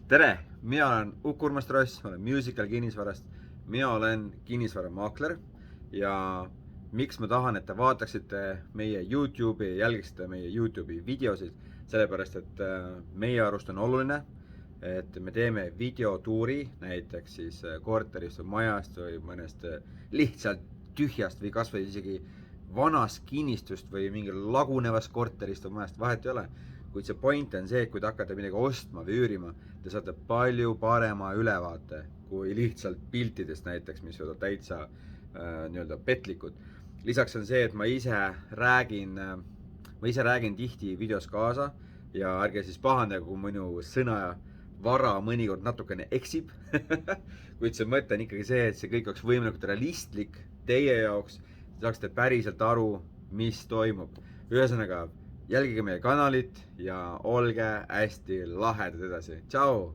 tere, mina olen Uku Urmas Tross, ma olen Musical kinnisvarast. Mina olen kinnisvaramaakler ja miks ma tahan, et te vaataksite meie YouTube'i ja jälgiksite meie YouTube'i videosid, sellepärast et meie arust on oluline, et me teeme videotuuri näiteks siis korterist või majast või mõnest lihtsalt tühjast või kas või isegi vanast kinnistust või mingi lagunevast korterist või majast, vahet ei ole. Kuid see point on see, et kui te hakkate midagi ostma või üürima, te saate palju parema ülevaate kui lihtsalt piltidest näiteks, mis võivad täitsa nii-öelda petlikud. Lisaks on see, et ma ise räägin tihti videos kaasa ja ärge siis pahandage, kui minu sõna vara mõnikord natukene eksib. Kuid see mõte on ikkagi see, et see kõik oleks võimalikult realistlik teie jaoks, saaksite päriselt aru, mis toimub. Ühesõnaga, jälgige meie kanalit ja olge hästi lahedad edasi. Tšau!